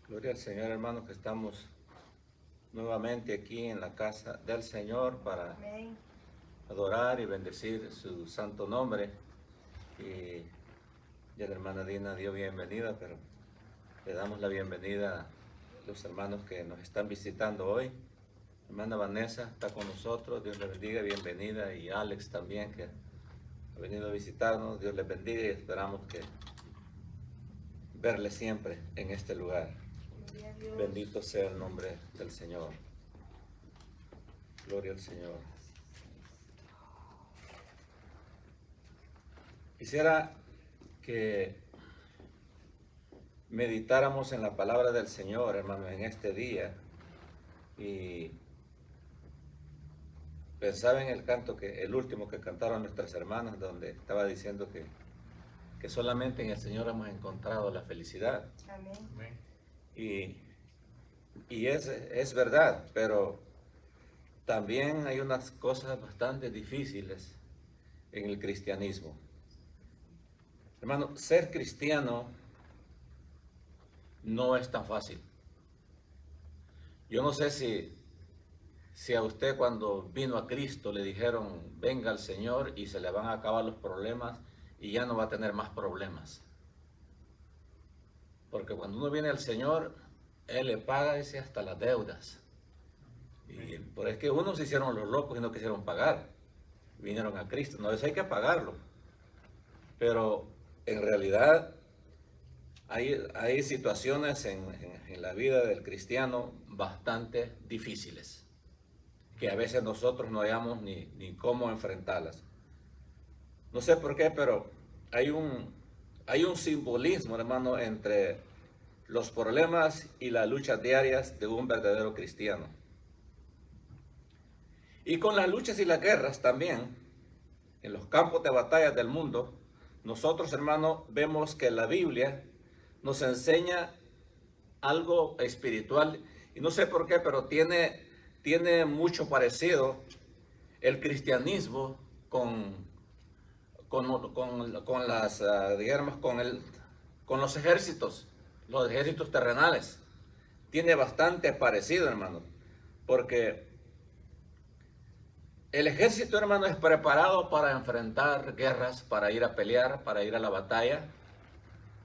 Gloria al Señor, hermanos, que estamos nuevamente aquí en la casa del Señor para Amén. adorar y bendecir su santo nombre. Y ya la hermana Dina dio bienvenida, pero le damos la bienvenida a los hermanos que nos están visitando hoy. Hermana Vanessa está con nosotros, Dios le bendiga, bienvenida, y Alex también, que ha venido a visitarnos, Dios les bendiga y esperamos que verle siempre en este lugar. Gloria a Dios. Bendito sea el nombre del Señor. Gloria al Señor. Quisiera que meditáramos en la palabra del Señor, hermanos, en este día. Y pensaba en el canto, el último que cantaron nuestras hermanas, donde estaba diciendo que solamente en el Señor hemos encontrado la felicidad. Amén. Y es verdad, pero también hay unas cosas bastante difíciles en el cristianismo. Hermano, ser cristiano no es tan fácil. Yo no sé si a usted cuando vino a Cristo le dijeron, venga al Señor y se le van a acabar los problemas y ya no va a tener más problemas. Porque cuando uno viene al Señor, Él le paga hasta las deudas. Y por es que unos se hicieron los locos y no quisieron pagar. Vinieron a Cristo. No, eso hay que pagarlo. Pero en realidad hay situaciones en la vida del cristiano bastante difíciles, que a veces nosotros no hayamos ni cómo enfrentarlas. No sé por qué, pero hay un simbolismo, hermano, entre los problemas y las luchas diarias de un verdadero cristiano. Y con las luchas y las guerras también, en los campos de batalla del mundo, nosotros, hermano, vemos que la Biblia nos enseña algo espiritual, y no sé por qué, pero tiene mucho parecido el cristianismo con las, digamos, con los ejércitos terrenales. Tiene bastante parecido, hermano, porque el ejército, hermano, es preparado para enfrentar guerras, para ir a pelear, para ir a la batalla.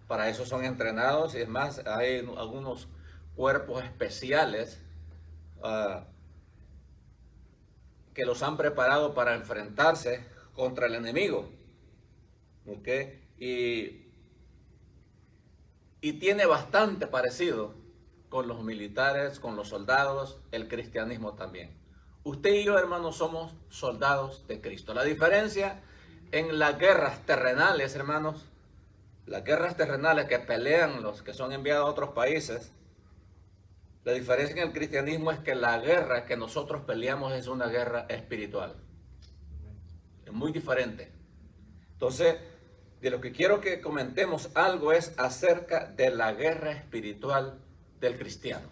Para eso son entrenados, y es más, hay algunos cuerpos especiales que los han preparado para enfrentarse contra el enemigo. ¿Okay? Y tiene bastante parecido con los militares, con los soldados, el cristianismo también. Usted y yo, hermanos, somos soldados de Cristo. La diferencia en las guerras terrenales, hermanos, las guerras terrenales que pelean los que son enviados a otros países, la diferencia en el cristianismo es que la guerra que nosotros peleamos es una guerra espiritual. Es muy diferente. Entonces, de lo que quiero que comentemos algo es acerca de la guerra espiritual del cristiano.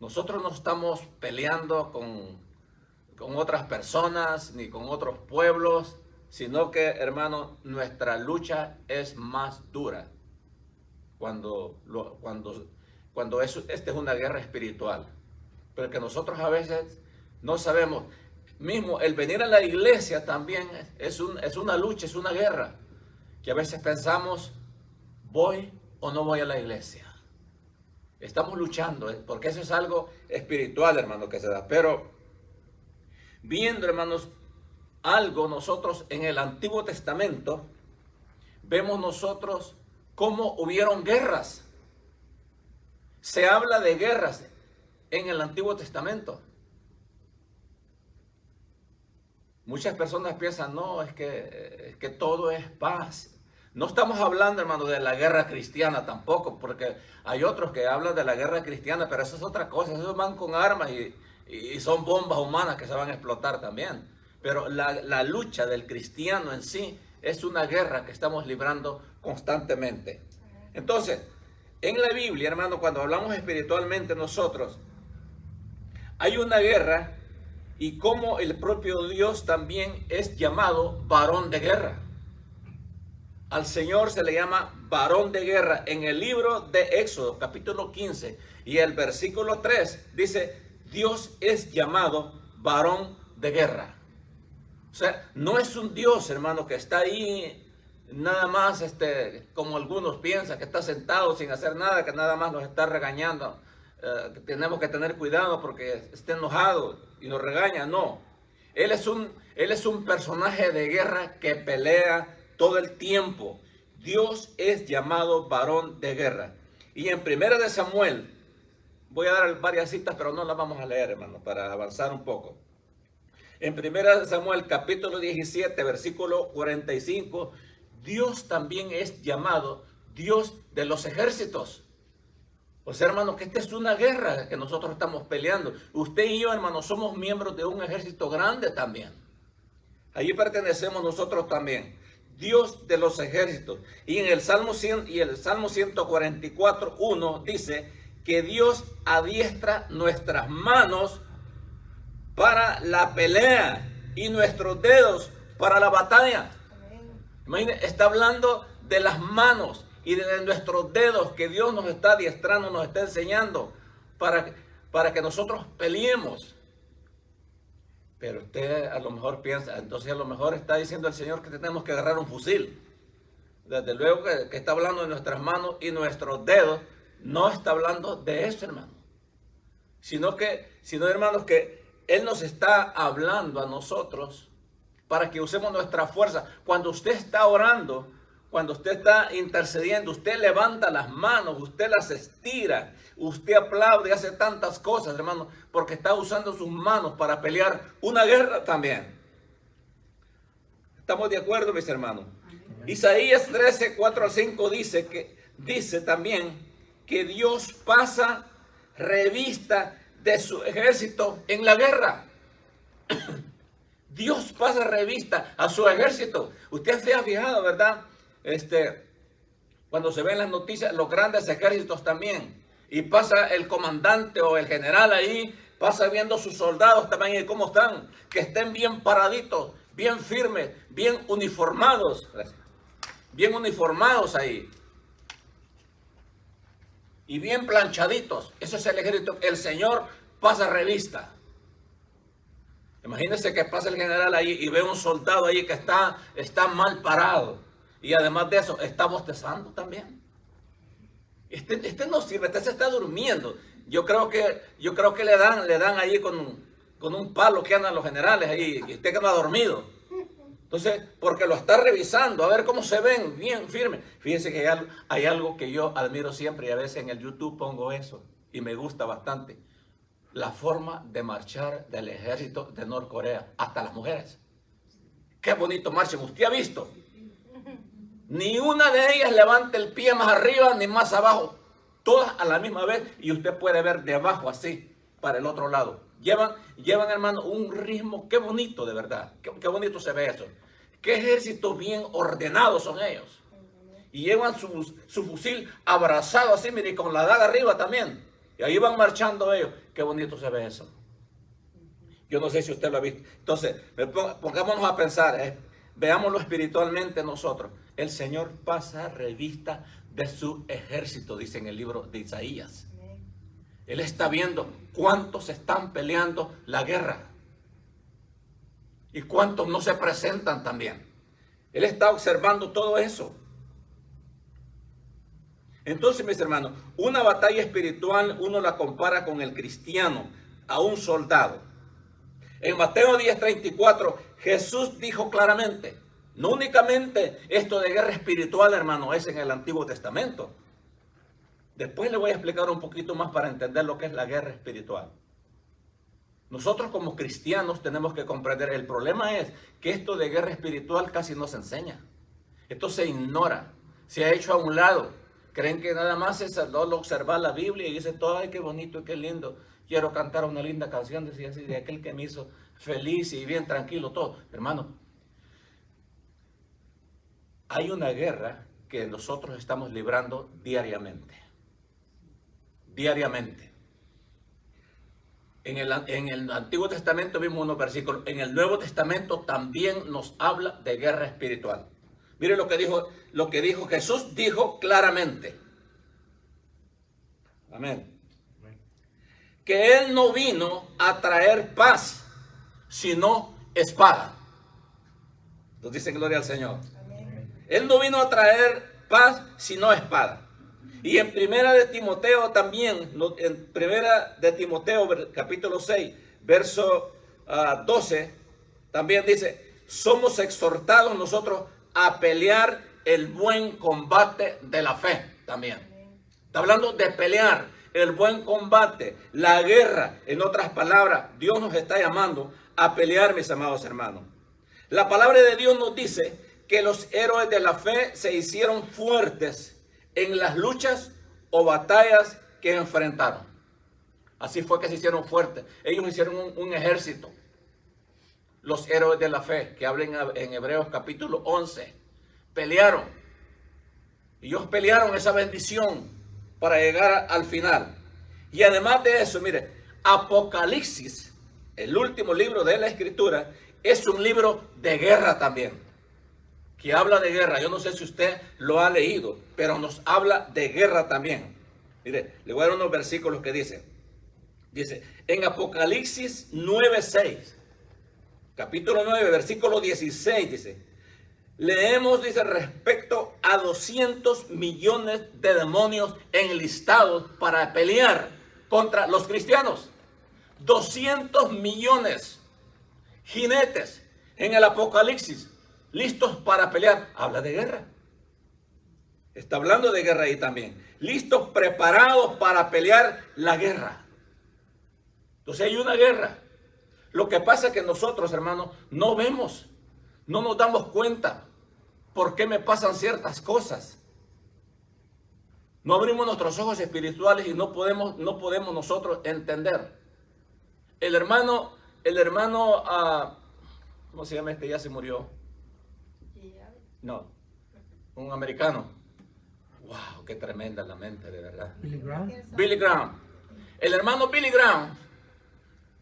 Nosotros no estamos peleando con otras personas ni con otros pueblos, sino que, hermano, nuestra lucha es más dura cuando esta es una guerra espiritual. Pero que nosotros a veces no sabemos. Mismo el venir a la iglesia también es una lucha, es una guerra. Que a veces pensamos, ¿voy o no voy a la iglesia? Estamos luchando, porque eso es algo espiritual, hermano, que se da. Pero viendo, hermanos, algo nosotros en el Antiguo Testamento, vemos nosotros cómo hubieron guerras. Se habla de guerras en el Antiguo Testamento. Muchas personas piensan, no, es que todo es paz. No estamos hablando, hermano, de la guerra cristiana tampoco, porque hay otros que hablan de la guerra cristiana, pero eso es otra cosa. Esos van con armas y son bombas humanas que se van a explotar también. Pero la lucha del cristiano en sí es una guerra que estamos librando constantemente. Entonces, en la Biblia, hermano, cuando hablamos espiritualmente nosotros, hay una guerra, y como el propio Dios también es llamado varón de guerra. al Señor se le llama varón de guerra. En el libro de Éxodo, capítulo 15 y el versículo 3, dice, Dios es llamado varón de guerra. O sea, no es un Dios, hermano, que está ahí nada más, como algunos piensan, que está sentado sin hacer nada, que nada más nos está regañando. Que tenemos que tener cuidado porque está enojado y nos regaña. No, Él es un personaje de guerra que pelea todo el tiempo. Dios es llamado varón de guerra. Y en 1 de Samuel, voy a dar varias citas, pero no las vamos a leer, hermano, para avanzar un poco. En 1 de Samuel, capítulo 17, versículo 45, Dios también es llamado Dios de los ejércitos. O sea, hermano, que esta es una guerra que nosotros estamos peleando. Usted y yo, hermano, somos miembros de un ejército grande también. Allí pertenecemos nosotros también. Dios de los ejércitos. Y en el Salmo 144, 1 dice que Dios adiestra nuestras manos para la pelea y nuestros dedos para la batalla. Imagínense, está hablando de las manos y de nuestros dedos que Dios nos está adiestrando, nos está enseñando para que nosotros peleemos. Pero usted a lo mejor piensa, entonces a lo mejor está diciendo el Señor que tenemos que agarrar un fusil. Desde luego que está hablando de nuestras manos y nuestros dedos. No está hablando de eso, hermano. Sino, hermanos, que Él nos está hablando a nosotros para que usemos nuestra fuerza. Cuando usted está orando, cuando usted está intercediendo, usted levanta las manos, usted las estira, usted aplaude y hace tantas cosas, hermano, porque está usando sus manos para pelear una guerra también. ¿Estamos de acuerdo, mis hermanos? Isaías 13, 4 al 5 dice también que Dios pasa revista de su ejército en la guerra. Dios pasa revista a su ejército. Usted se ha fijado, ¿verdad? Cuando se ven las noticias, los grandes ejércitos también. Y pasa el comandante o el general ahí, pasa viendo sus soldados también y cómo están. Que estén bien paraditos, bien firmes, bien uniformados. Bien uniformados ahí. Y bien planchaditos. Eso es el ejército. El Señor pasa revista. Imagínense que pasa el general ahí y ve un soldado ahí que está mal parado. Y además de eso, está bostezando también. Este no sirve, este se está durmiendo. Yo creo que le dan ahí con un palo que andan los generales ahí. Y usted que no ha dormido. Entonces, porque lo está revisando, a ver cómo se ven, bien firmes. Fíjense que hay algo que yo admiro siempre y a veces en el YouTube pongo eso. Y me gusta bastante. La forma de marchar del ejército de Norcorea, hasta las mujeres. Qué bonito marchan. ¿Usted ha visto? Ni una de ellas levanta el pie más arriba ni más abajo. Todas a la misma vez y usted puede ver de abajo así para el otro lado. Llevan, hermano, un ritmo. Qué bonito, de verdad. Qué bonito se ve eso. Qué ejército bien ordenado son ellos. Y llevan su fusil abrazado así, mire, con la daga arriba también. Y ahí van marchando ellos. Qué bonito se ve eso. Yo no sé si usted lo ha visto. Entonces, pongámonos a pensar, veámoslo espiritualmente nosotros. El Señor pasa revista de su ejército, dice en el libro de Isaías. Él está viendo cuántos están peleando la guerra. Y cuántos no se presentan también. Él está observando todo eso. Entonces, mis hermanos, una batalla espiritual uno la compara con el cristiano, a un soldado. En Mateo 10:34, Jesús dijo claramente, no únicamente esto de guerra espiritual, hermano, es en el Antiguo Testamento. Después le voy a explicar un poquito más para entender lo que es la guerra espiritual. Nosotros como cristianos tenemos que comprender, el problema es que esto de guerra espiritual casi no se enseña. Esto se ignora, se ha hecho a un lado. Creen que nada más es solo observar la Biblia y dicen todo, ay, qué bonito y qué lindo. Quiero cantar una linda canción, decía así, de aquel que me hizo feliz y bien tranquilo todo. Hermano, hay una guerra que nosotros estamos librando diariamente. Diariamente. En el Antiguo Testamento vimos unos versículos. En el Nuevo Testamento también nos habla de guerra espiritual. Mire lo que dijo Jesús, dijo claramente. Amén. Que Él no vino a traer paz, sino espada. Nos dicen gloria al Señor. Amén. Él no vino a traer paz, sino espada. Y en Primera de Timoteo también, en Primera de Timoteo capítulo 6, verso 12, también dice, somos exhortados nosotros a pelear el buen combate de la fe también. Está hablando de pelear el buen combate, la guerra. En otras palabras, Dios nos está llamando a pelear, mis amados hermanos. La palabra de Dios nos dice que los héroes de la fe se hicieron fuertes en las luchas o batallas que enfrentaron. Así fue que se hicieron fuertes. Ellos hicieron un ejército. Los héroes de la fe, que hablan en Hebreos capítulo 11, pelearon. Y ellos pelearon esa bendición para llegar al final. Y además de eso, mire, Apocalipsis, el último libro de la Escritura, es un libro de guerra también, que habla de guerra. Yo no sé si usted lo ha leído, pero nos habla de guerra también. Mire, le voy a dar unos versículos que dice, en Apocalipsis 9:6, capítulo 9, versículo 16, dice, leemos, dice, respecto a 200 millones de demonios enlistados para pelear contra los cristianos. 200 millones jinetes en el Apocalipsis, listos para pelear. Habla de guerra. Está hablando de guerra ahí también. Listos, preparados para pelear la guerra. Entonces hay una guerra. Lo que pasa es que nosotros, hermanos, no vemos, no nos damos cuenta por qué me pasan ciertas cosas. No abrimos nuestros ojos espirituales y no podemos nosotros entender. El hermano, ¿cómo se llama este? Ya se murió. No, un americano. Wow, qué tremenda la mente, de verdad. Billy Graham. El hermano Billy Graham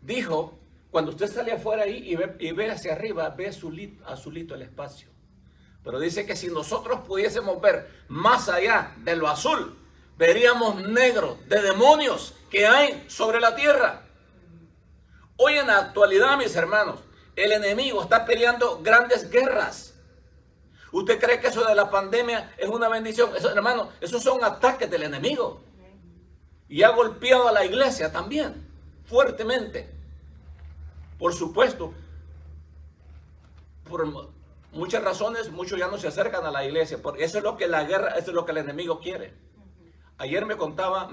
dijo, cuando usted sale afuera ahí y ve hacia arriba, ve azulito el espacio. Pero dice que si nosotros pudiésemos ver más allá de lo azul, veríamos negro de demonios que hay sobre la tierra. Hoy en la actualidad, mis hermanos, el enemigo está peleando grandes guerras. ¿Usted cree que eso de la pandemia es una bendición? Eso, hermano, esos son ataques del enemigo. Y ha golpeado a la iglesia también, fuertemente. Por supuesto, por muchas razones, muchos ya no se acercan a la iglesia. Porque eso es lo que la guerra, eso es lo que el enemigo quiere. Ayer me contaba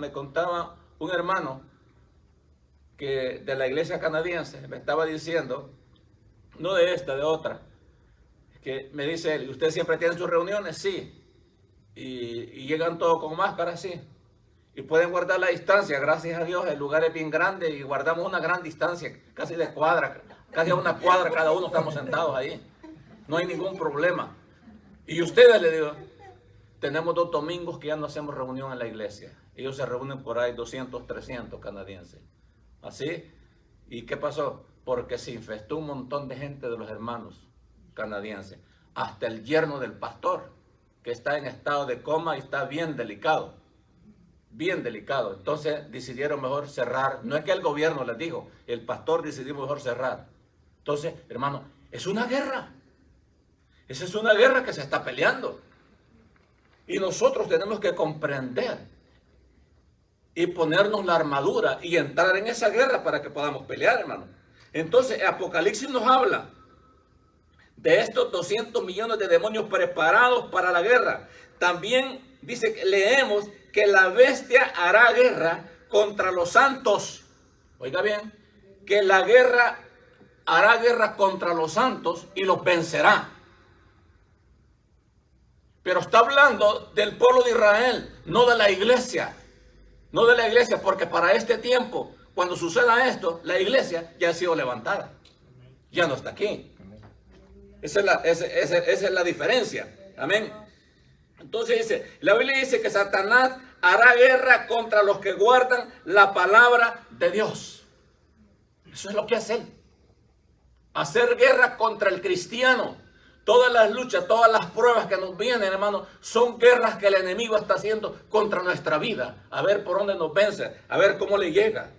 un hermano que de la iglesia canadiense, me estaba diciendo, no de esta, de otra, que me dice él, ¿usted siempre tiene sus reuniones? Sí. Y llegan todos con máscaras, sí. Y pueden guardar la distancia, gracias a Dios, el lugar es bien grande y guardamos una gran distancia, casi de cuadra, casi a una cuadra cada uno estamos sentados ahí. No hay ningún problema. Y ustedes, le digo, tenemos 2 domingos que ya no hacemos reunión en la iglesia. Ellos se reúnen por ahí 200, 300 canadienses. ¿Así? ¿Y qué pasó? Porque se infestó un montón de gente de los hermanos canadienses. Hasta el yerno del pastor, que está en estado de coma y está bien delicado. Bien delicado. Entonces decidieron mejor cerrar. No es que el gobierno les dijo, el pastor decidió mejor cerrar. Entonces, hermano, es una guerra. Esa es una guerra que se está peleando. Y nosotros tenemos que comprender y ponernos la armadura y entrar en esa guerra para que podamos pelear, hermano. Entonces, Apocalipsis nos habla de estos 200 millones de demonios preparados para la guerra. También dice que leemos que la bestia hará guerra contra los santos. Oiga bien, que la guerra hará guerra contra los santos y los vencerá. Pero está hablando del pueblo de Israel, no de la iglesia. No de la iglesia, porque para este tiempo, cuando suceda esto, la iglesia ya ha sido levantada. Ya no está aquí. Esa es la diferencia. Amén. Entonces dice, la Biblia dice que Satanás hará guerra contra los que guardan la palabra de Dios. Eso es lo que hace él. Hacer guerra contra el cristiano. Todas las luchas, todas las pruebas que nos vienen, hermano, son guerras que el enemigo está haciendo contra nuestra vida. A ver por dónde nos vence, a ver cómo le llega.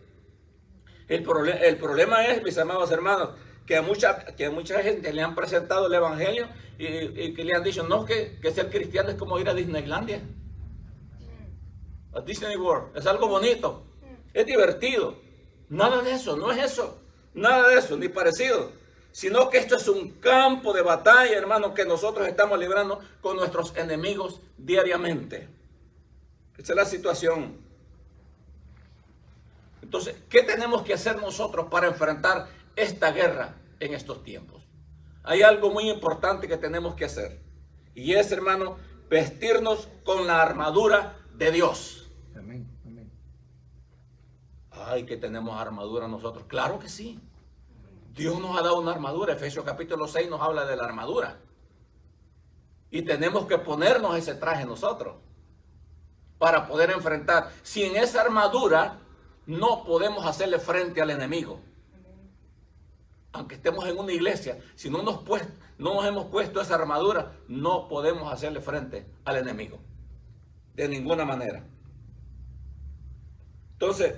El problema es, mis amados hermanos, que a mucha gente le han presentado el evangelio y que le han dicho, no, que ser cristiano es como ir a Disneylandia, a Disney World. Es algo bonito, es divertido. Nada de eso, no es eso. Nada de eso, ni parecido. Sino que esto es un campo de batalla, hermano, que nosotros estamos librando con nuestros enemigos diariamente. Esa es la situación. Entonces, ¿qué tenemos que hacer nosotros para enfrentar esta guerra en estos tiempos? Hay algo muy importante que tenemos que hacer. Y es, hermano, vestirnos con la armadura de Dios. Amén, amén. Ay, que tenemos armadura nosotros. Claro que sí. Dios nos ha dado una armadura. Efesios capítulo 6 nos habla de la armadura. Y tenemos que ponernos ese traje nosotros para poder enfrentar. Sin esa armadura no podemos hacerle frente al enemigo. Aunque estemos en una iglesia, si no nos hemos puesto esa armadura, no podemos hacerle frente al enemigo. De ninguna manera. Entonces,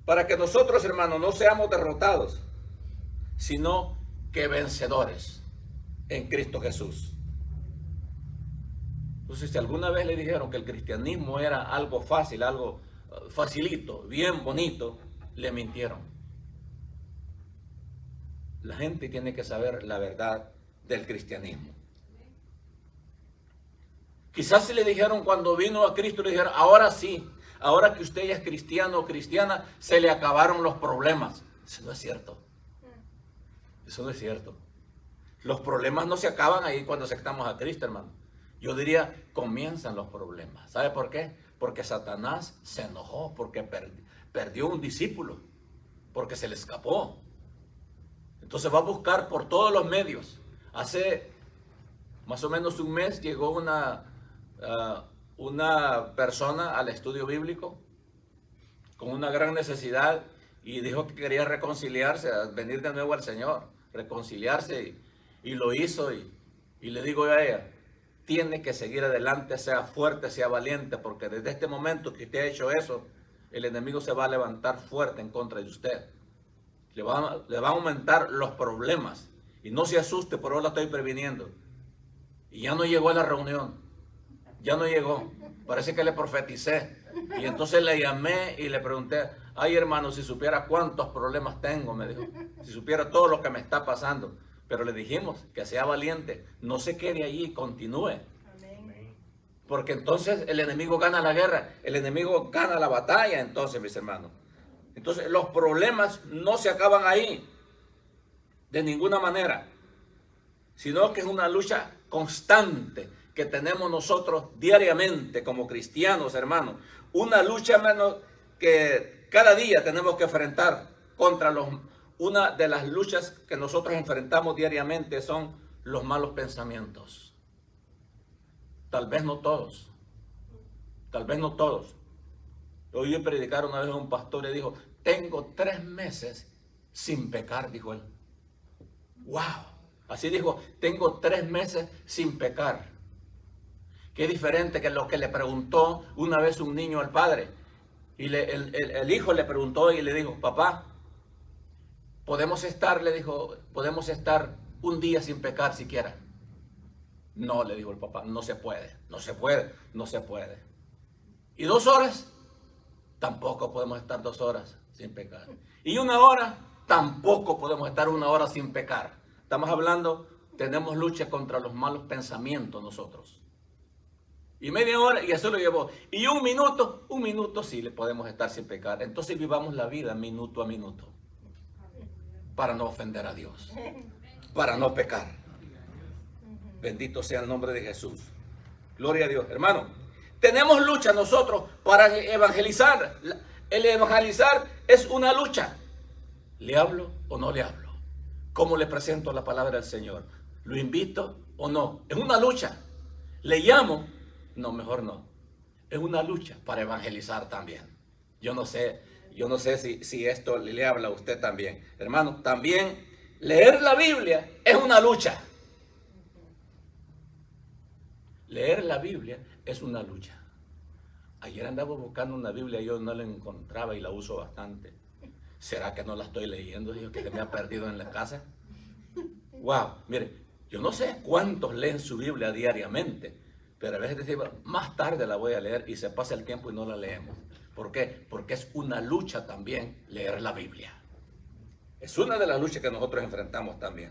para que nosotros, hermanos, no seamos derrotados, sino que vencedores en Cristo Jesús. Entonces, si alguna vez le dijeron que el cristianismo era algo fácil, algo facilito, bien bonito, le mintieron. La gente tiene que saber la verdad del cristianismo. Quizás si le dijeron cuando vino a Cristo, le dijeron, ahora sí, ahora que usted ya es cristiano o cristiana, se le acabaron los problemas. Eso no es cierto. Eso no es cierto. Los problemas no se acaban ahí cuando aceptamos a Cristo, hermano. Yo diría, comienzan los problemas. ¿Sabe por qué? Porque Satanás se enojó, porque perdió un discípulo, porque se le escapó. Entonces va a buscar por todos los medios. Hace más o menos un mes llegó una persona al estudio bíblico con una gran necesidad y dijo que quería reconciliarse, venir de nuevo al Señor, reconciliarse, y lo hizo, y le digo a ella, tiene que seguir adelante, sea fuerte, sea valiente, porque desde este momento que usted ha hecho eso, el enemigo se va a levantar fuerte en contra de usted. Le va a aumentar los problemas. Y no se asuste, por ahora lo estoy previniendo. Y ya no llegó a la reunión. Ya no llegó. Parece que le profeticé. Y entonces le llamé y le pregunté, ay hermano, si supiera cuántos problemas tengo, me dijo. Si supiera todo lo que me está pasando. Pero le dijimos que sea valiente, no se quede allí, continúe. Amén. Porque entonces el enemigo gana la guerra, el enemigo gana la batalla, entonces, mis hermanos. Entonces los problemas no se acaban ahí, de ninguna manera, sino que es una lucha constante que tenemos nosotros diariamente como cristianos, hermanos. Una lucha, hermanos, que cada día tenemos que enfrentar contra una de las luchas que nosotros enfrentamos diariamente son los malos pensamientos. Tal vez no todos. Tal vez no todos. Oí predicar una vez a un pastor y dijo, tengo 3 meses sin pecar, dijo él. ¡Wow! Así dijo, tengo 3 meses sin pecar. Qué diferente que lo que le preguntó una vez un niño al padre. Y el hijo le preguntó y le dijo, papá, ¿podemos estar, le dijo, podemos estar un día sin pecar siquiera? No, le dijo el papá, no se puede, no se puede, no se puede. ¿Y 2 horas? Tampoco podemos estar 2 horas sin pecar. ¿Y 1 hora? Tampoco podemos estar 1 hora sin pecar. Estamos hablando, tenemos lucha contra los malos pensamientos nosotros. Y media hora, y eso lo llevó. Y 1 minuto sí le podemos estar sin pecar. Entonces vivamos la vida minuto a minuto. Para no ofender a Dios, para no pecar. Bendito sea el nombre de Jesús. Gloria a Dios. Hermano, tenemos lucha nosotros para evangelizar. El evangelizar es una lucha. ¿Le hablo o no le hablo? ¿Cómo le presento la palabra del Señor? ¿Lo invito o no? Es una lucha. ¿Le llamo? No, mejor no. Es una lucha para evangelizar también. Yo no sé si esto le habla a usted también. Hermano, también leer la Biblia es una lucha. Leer la Biblia es una lucha. Ayer andaba buscando una Biblia, yo no la encontraba y la uso bastante. ¿Será que no la estoy leyendo? Digo, que me ha perdido en la casa. Wow, mire, yo no sé cuántos leen su Biblia diariamente, pero a veces decimos, más tarde la voy a leer y se pasa el tiempo y no la leemos. ¿Por qué? Porque es una lucha también leer la Biblia. Es una de las luchas que nosotros enfrentamos también.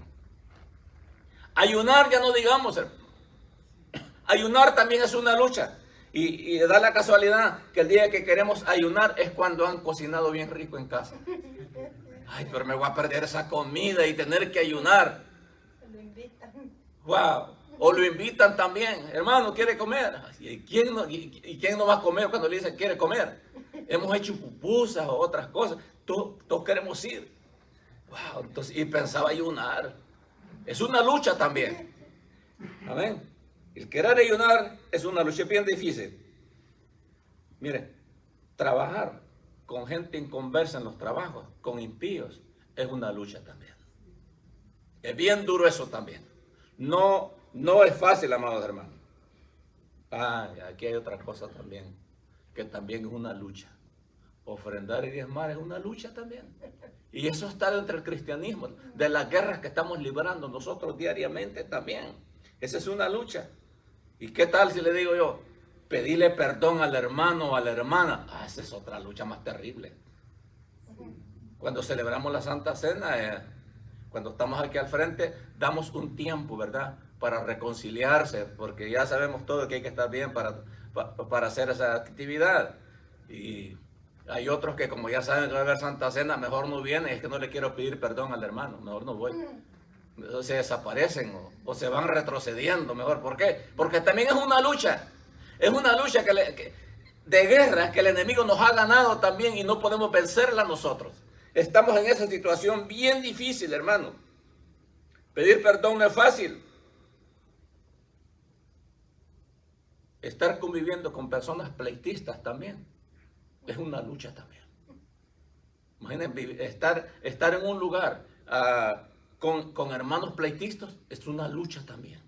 Ayunar, ya no digamos, hermano. Ayunar también es una lucha. Y da la casualidad que el día que queremos ayunar es cuando han cocinado bien rico en casa. Ay, pero me voy a perder esa comida y tener que ayunar. Lo invitan. Wow. O lo invitan también. Hermano, ¿quiere comer? ¿Y quién no va a comer cuando le dicen quiere comer? Hemos hecho pupusas o otras cosas. Todos queremos ir. Wow. Entonces, y pensaba ayunar. Es una lucha también. Amén. El querer ayunar es una lucha bien difícil. Mire, trabajar con gente inconversa en los trabajos, con impíos, es una lucha también. Es bien duro eso también. No es fácil, amados hermanos. Aquí hay otra cosa también, que también es una lucha. Ofrendar y diezmar es una lucha también. Y eso está dentro del cristianismo, de las guerras que estamos librando nosotros diariamente también. Esa es una lucha. ¿Y qué tal si le digo yo, pedirle perdón al hermano o a la hermana? Esa es otra lucha más terrible. Cuando celebramos la Santa Cena, cuando estamos aquí al frente, damos un tiempo, ¿verdad?, para reconciliarse, porque ya sabemos todo que hay que estar bien para hacer esa actividad. Y hay otros que, como ya saben que va a haber Santa Cena, mejor no vienen, es que no le quiero pedir perdón al hermano, mejor no voy. Se desaparecen o se van retrocediendo mejor. ¿Por qué? Porque también es una lucha. Es una lucha de guerra que el enemigo nos ha ganado también y no podemos vencerla nosotros. Estamos en esa situación bien difícil, hermano. Pedir perdón no es fácil. Estar conviviendo con personas pleitistas también es una lucha también. Imaginen estar en un lugar con hermanos pleitistas es una lucha también.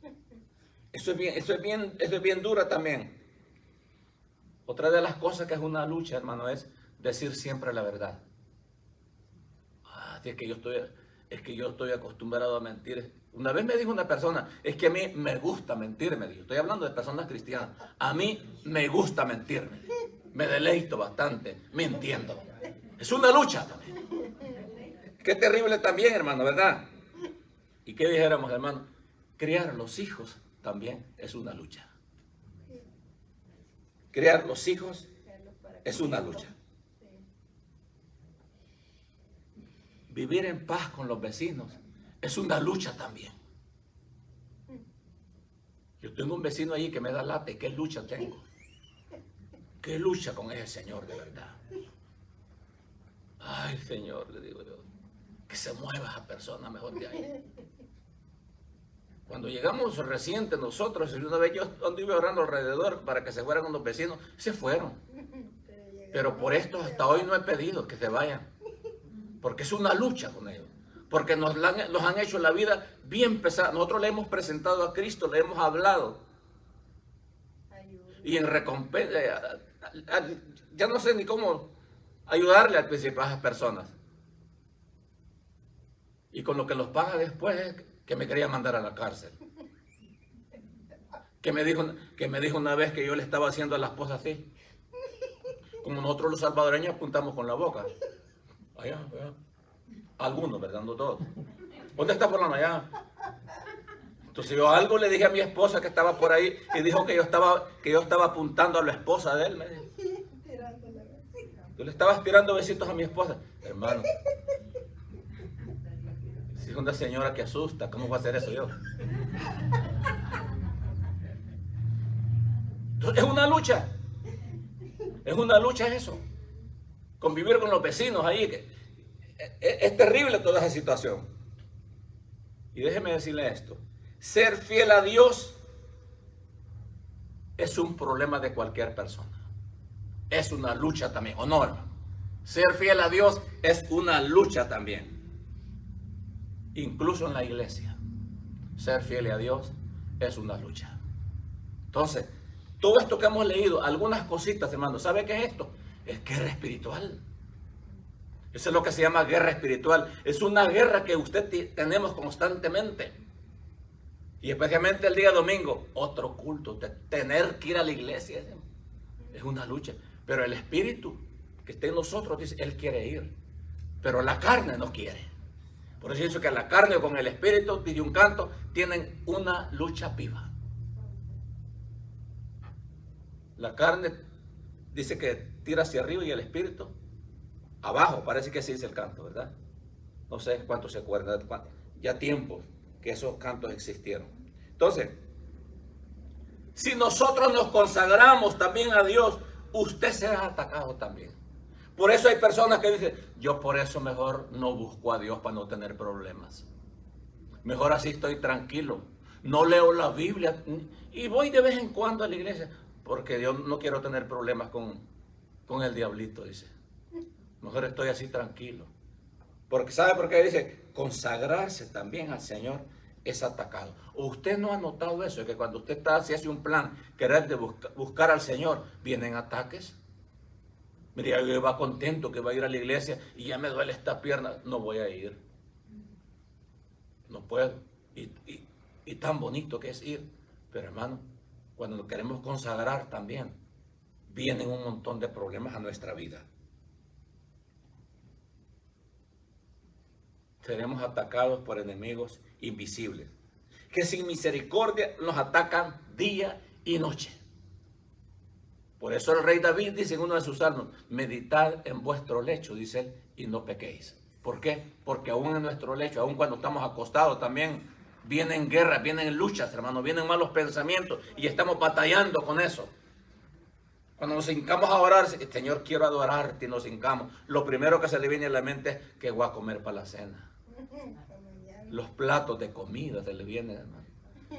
Eso es bien dura también. Otra de las cosas que es una lucha, hermano, es decir siempre la verdad. Es que yo estoy acostumbrado a mentir. Una vez me dijo una persona, es que a mí me gusta mentir, me dijo. Estoy hablando de personas cristianas. A mí me gusta mentir, me dijo. Me deleito bastante mintiendo. Es una lucha también. Qué terrible también, hermano, ¿verdad? ¿Y qué dijéramos, hermano? Criar a los hijos también es una lucha. Criar los hijos es una lucha. Vivir en paz con los vecinos es una lucha también. Yo tengo un vecino ahí que me da lata. ¿Qué lucha tengo? ¿Qué lucha con ese señor de verdad? Ay, Señor, le digo yo, que se mueva esa persona mejor de ahí. Cuando llegamos recientes nosotros, una vez yo anduve orando alrededor para que se fueran unos vecinos, se fueron. Pero por esto hasta hoy no he pedido que se vayan. Porque es una lucha con ellos. Porque nos han hecho la vida bien pesada. Nosotros le hemos presentado a Cristo, le hemos hablado. Y en recompensa, ya no sé ni cómo ayudarle al principio a esas personas. Y con lo que los paga después es que me quería mandar a la cárcel. Que me dijo una vez que yo le estaba haciendo a la esposa así. Como nosotros los salvadoreños apuntamos con la boca. Allá. Algunos, ¿verdad? No todos. ¿Dónde está fulano? Allá. Entonces yo algo le dije a mi esposa que estaba por ahí y dijo que yo estaba apuntando a la esposa de él. Me dijo. Yo le estaba tirando besitos a mi esposa. Hermano, si es una señora que asusta, ¿cómo voy a hacer eso yo? Entonces, es una lucha. Es una lucha eso. Convivir con los vecinos ahí. Es terrible toda esa situación. Y déjeme decirle esto. Ser fiel a Dios es un problema de cualquier persona. Es una lucha también, ¿o no, hermano? Ser fiel a Dios es una lucha también. Incluso en la iglesia. Ser fiel a Dios es una lucha. Entonces, todo esto que hemos leído, algunas cositas, hermano, ¿sabe qué es esto? Es guerra espiritual. Eso es lo que se llama guerra espiritual. Es una guerra que tenemos constantemente. Y especialmente el día domingo, otro culto, tener que ir a la iglesia. Es una lucha. Pero el espíritu que está en nosotros dice, Él quiere ir. Pero la carne no quiere. Por eso dice que la carne con el espíritu, dice un canto, tienen una lucha viva. La carne dice que tira hacia arriba y el espíritu abajo. Parece que así dice el canto, ¿verdad? No sé cuántos se acuerdan. Ya tiempos que esos cantos existieron. Entonces, si nosotros nos consagramos también a Dios, usted será atacado también. Por eso hay personas que dicen, yo por eso mejor no busco a Dios para no tener problemas. Mejor así estoy tranquilo. No leo la Biblia y voy de vez en cuando a la iglesia porque yo no quiero tener problemas con el diablito, dice. Mejor estoy así tranquilo. Porque ¿sabe por qué? Dice, consagrarse también al Señor es atacado. ¿O usted no ha notado eso? Que cuando usted si hace un plan, querer de buscar al Señor, vienen ataques. Mira, yo iba contento que va a ir a la iglesia y ya me duele esta pierna. No voy a ir. No puedo. Y tan bonito que es ir. Pero hermano, cuando nos queremos consagrar también, vienen un montón de problemas a nuestra vida. Seremos atacados por enemigos invisibles, que sin misericordia nos atacan día y noche. Por eso el rey David dice en uno de sus salmos, meditad en vuestro lecho, dice él, y no pequéis. ¿Por qué? Porque aún en nuestro lecho, aún cuando estamos acostados también, vienen guerras, vienen luchas, hermano, vienen malos pensamientos y estamos batallando con eso. Cuando nos hincamos a orar, Señor, quiero adorarte y nos hincamos, lo primero que se le viene a la mente es que voy a comer para la cena. Los platos de comida se le vienen, hermano.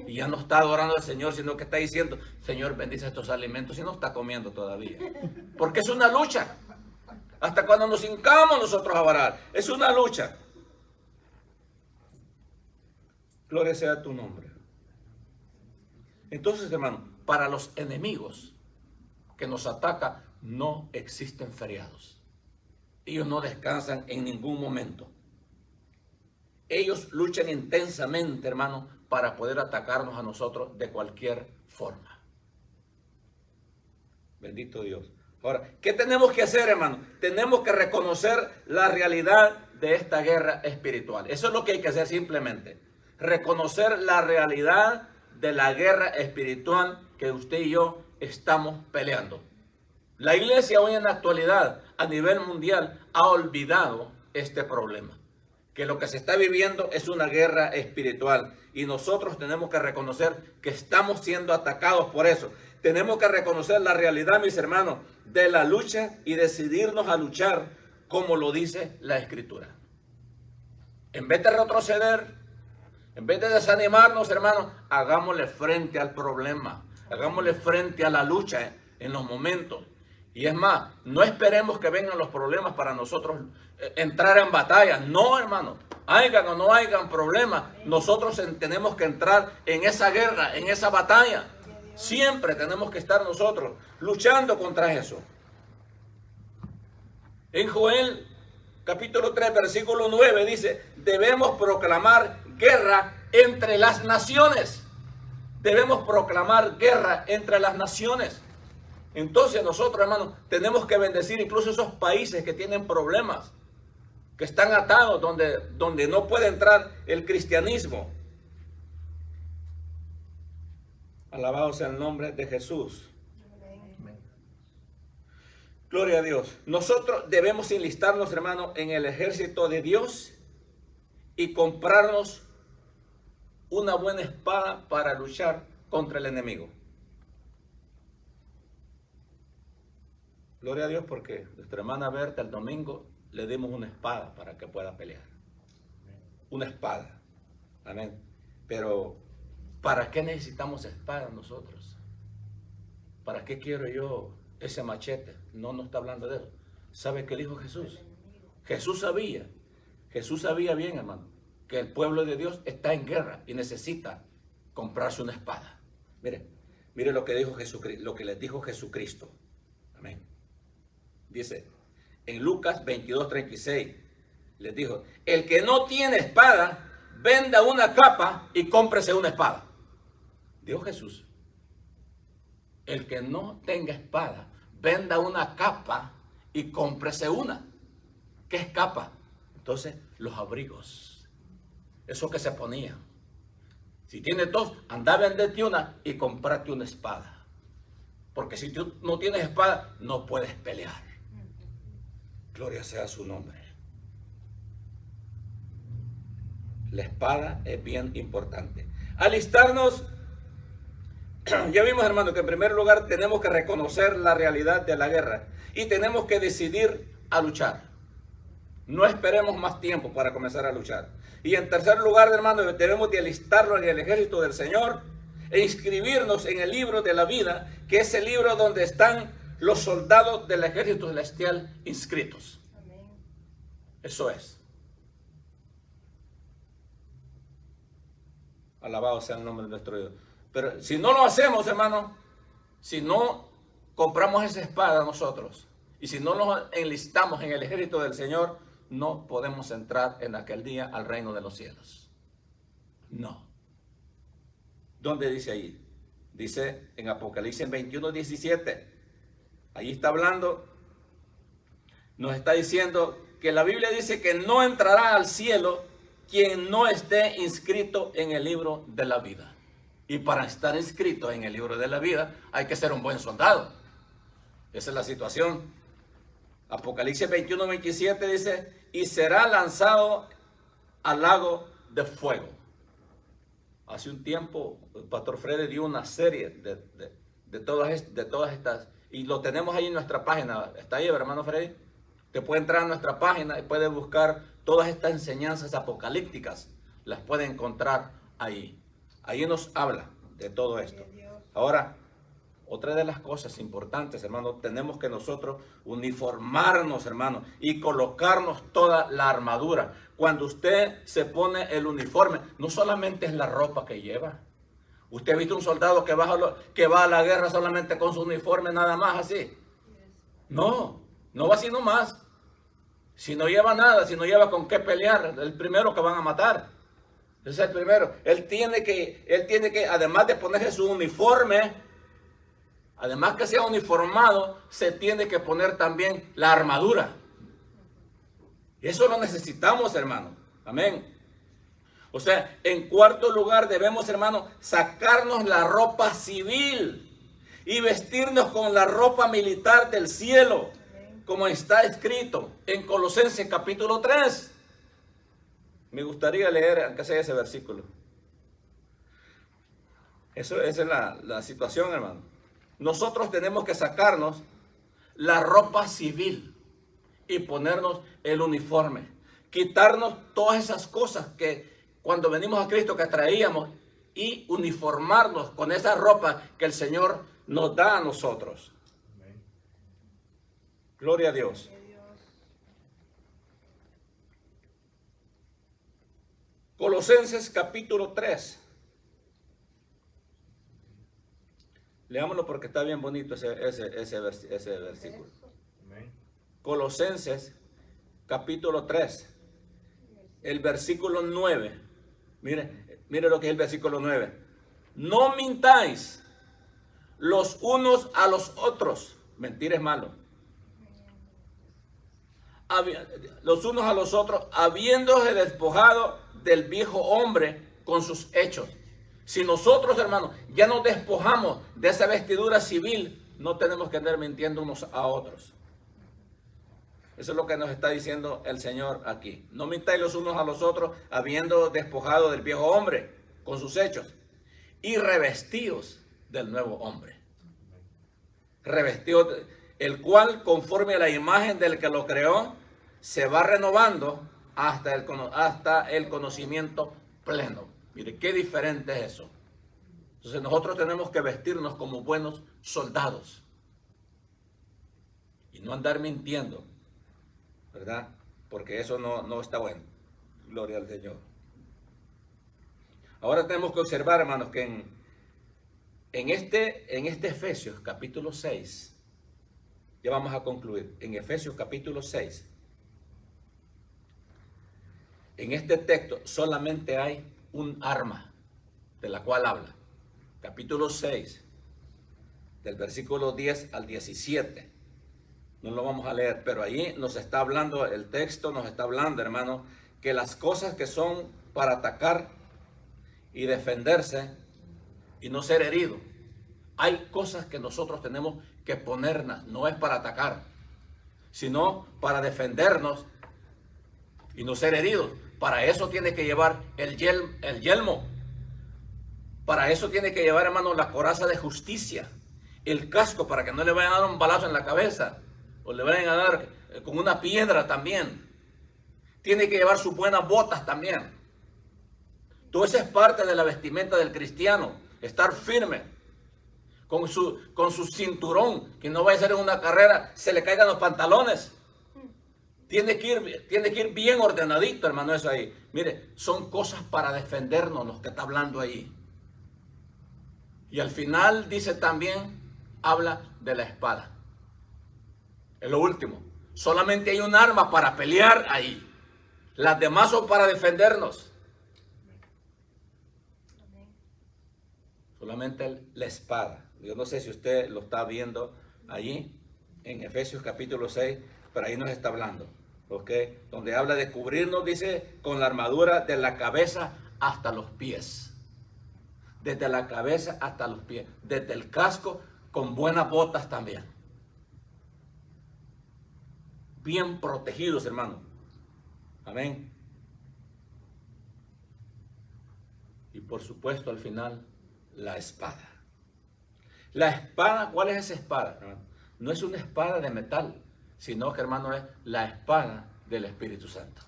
Y ya no está adorando al Señor, sino que está diciendo, Señor, bendice estos alimentos, y no está comiendo todavía. Porque es una lucha. Hasta cuando nos hincamos nosotros a orar, es una lucha. Gloria sea a tu nombre. Entonces, hermano, para los enemigos que nos atacan, no existen feriados. Ellos no descansan en ningún momento. Ellos luchan intensamente, hermano, para poder atacarnos a nosotros de cualquier forma. Bendito Dios. Ahora, ¿qué tenemos que hacer, hermano? Tenemos que reconocer la realidad de esta guerra espiritual. Eso es lo que hay que hacer simplemente. Reconocer la realidad de la guerra espiritual que usted y yo estamos peleando. La iglesia hoy en la actualidad, a nivel mundial, ha olvidado este problema. Que lo que se está viviendo es una guerra espiritual y nosotros tenemos que reconocer que estamos siendo atacados por eso. Tenemos que reconocer la realidad, mis hermanos, de la lucha y decidirnos a luchar como lo dice la Escritura. En vez de retroceder, en vez de desanimarnos, hermanos, hagámosle frente al problema, hagámosle frente a la lucha en los momentos. Y es más, no esperemos que vengan los problemas para nosotros entrar en batalla. No, hermano, hayan o no hayan problemas, nosotros tenemos que entrar en esa guerra, en esa batalla. Siempre tenemos que estar nosotros luchando contra eso. En Joel capítulo 3, versículo 9 dice, debemos proclamar guerra entre las naciones. Debemos proclamar guerra entre las naciones. Entonces nosotros, hermanos, tenemos que bendecir incluso esos países que tienen problemas, que están atados, donde no puede entrar el cristianismo. Alabado sea el nombre de Jesús. Amén. Gloria a Dios. Nosotros debemos enlistarnos, hermanos, en el ejército de Dios y comprarnos una buena espada para luchar contra el enemigo. Gloria a Dios porque nuestra hermana Berta el domingo le dimos una espada para que pueda pelear. Una espada. Amén. Pero ¿para qué necesitamos espada nosotros? ¿Para qué quiero yo ese machete? No está hablando de eso. ¿Sabe qué dijo Jesús? Jesús sabía bien, hermano, que el pueblo de Dios está en guerra y necesita comprarse una espada. Mire, Mire lo que dijo Jesucristo, lo que les dijo Jesucristo. Amén. Dice, en Lucas 22:36, les dijo, el que no tiene espada, venda una capa y cómprese una espada. Dijo Jesús. El que no tenga espada, venda una capa y cómprese una. ¿Qué es capa? Entonces, los abrigos. Eso que se ponía. Si tienes dos, anda a venderte una y comprarte una espada. Porque si tú no tienes espada, no puedes pelear. Gloria sea su nombre. La espada es bien importante. Alistarnos. Ya vimos, hermano, que en primer lugar tenemos que reconocer la realidad de la guerra y tenemos que decidir a luchar. No esperemos más tiempo para comenzar a luchar. Y en tercer lugar, hermano, debemos de alistarlo en el ejército del Señor e inscribirnos en el libro de la vida, que es el libro donde están los soldados del ejército celestial inscritos. Amén. Eso es. Alabado sea el nombre de nuestro Dios. Pero si no lo hacemos, hermano, si no compramos esa espada nosotros y si no nos enlistamos en el ejército del Señor, no podemos entrar en aquel día al reino de los cielos. No. ¿Dónde dice ahí? Dice en Apocalipsis 21:17. Ahí está hablando, nos está diciendo que la Biblia dice que no entrará al cielo quien no esté inscrito en el libro de la vida. Y para estar inscrito en el libro de la vida hay que ser un buen soldado. Esa es la situación. Apocalipsis 21:27 dice, y será lanzado al lago de fuego. Hace un tiempo el pastor Freddy dio una serie de todas estas, y lo tenemos ahí en nuestra página. ¿Está ahí, hermano Freddy? Te puede entrar a nuestra página y puede buscar todas estas enseñanzas apocalípticas. Las puede encontrar ahí. Ahí nos habla de todo esto. Ahora, otra de las cosas importantes, hermano, tenemos que nosotros uniformarnos, hermano, y colocarnos toda la armadura. Cuando usted se pone el uniforme, no solamente es la ropa que lleva. ¿Usted ha visto un soldado que va a la guerra solamente con su uniforme nada más así? No, no va así nomás. Si no lleva nada, si no lleva con qué pelear, el primero que van a matar. Ese es el primero. Él tiene que, además de ponerse su uniforme, además que sea uniformado, se tiene que poner también la armadura. Y eso lo necesitamos, hermano. Amén. O sea, en cuarto lugar debemos, hermano, sacarnos la ropa civil y vestirnos con la ropa militar del cielo, como está escrito en Colosenses capítulo 3. Me gustaría leer, aunque sea ese versículo. Esa es la situación, hermano. Nosotros tenemos que sacarnos la ropa civil y ponernos el uniforme. Quitarnos todas esas cosas que cuando venimos a Cristo que traíamos y uniformarnos con esa ropa que el Señor nos da a nosotros. Amén. Gloria a Dios. Colosenses capítulo 3. Leámoslo porque está bien bonito ese versículo. Colosenses capítulo 3. El versículo 9. Mire lo que es el versículo 9. No mintáis los unos a los otros. Mentir es malo. Los unos a los otros, habiéndose despojado del viejo hombre con sus hechos. Si nosotros, hermanos, ya nos despojamos de esa vestidura civil, no tenemos que andar mintiendo unos a otros. Eso es lo que nos está diciendo el Señor aquí. No mintáis los unos a los otros, habiendo despojado del viejo hombre con sus hechos, y revestidos del nuevo hombre. Revestidos, el cual, conforme a la imagen del que lo creó, se va renovando hasta el conocimiento pleno. Mire, qué diferente es eso. Entonces nosotros tenemos que vestirnos como buenos soldados y no andar mintiendo, ¿verdad? Porque eso no está bueno. Gloria al Señor. Ahora tenemos que observar, hermanos, que en este Efesios capítulo 6, ya vamos a concluir, en Efesios capítulo 6, en este texto solamente hay un arma de la cual habla. Capítulo 6, del versículo 10 al 17. No lo vamos a leer, pero ahí nos está hablando, el texto nos está hablando, hermano, que las cosas que son para atacar y defenderse y no ser herido. Hay cosas que nosotros tenemos que ponernos, no es para atacar, sino para defendernos y no ser heridos. Para eso tiene que llevar el yelmo. Para eso tiene que llevar, hermano, la coraza de justicia, el casco para que no le vayan a dar un balazo en la cabeza o le vayan a dar con una piedra también. Tiene que llevar sus buenas botas también. Todo eso es parte de la vestimenta del cristiano, estar firme con su cinturón, que no vaya a ser en una carrera se le caigan los pantalones. Tiene que ir bien ordenadito, hermano, eso ahí. Mire, son cosas para defendernos los que está hablando ahí. Y al final dice también, habla de la espada. Es lo último. Solamente hay un arma para pelear ahí. Las demás son para defendernos. Solamente la espada. Yo no sé si usted lo está viendo allí en Efesios capítulo 6, pero ahí nos está hablando. ¿Okay? Donde habla de cubrirnos, dice, con la armadura de la cabeza hasta los pies. Desde la cabeza hasta los pies. Desde el casco con buenas botas también. Bien protegidos, hermano. Amén. Y por supuesto al final la espada. La espada, ¿cuál es esa espada, hermano? No es una espada de metal, sino que, hermano, es la espada del Espíritu Santo.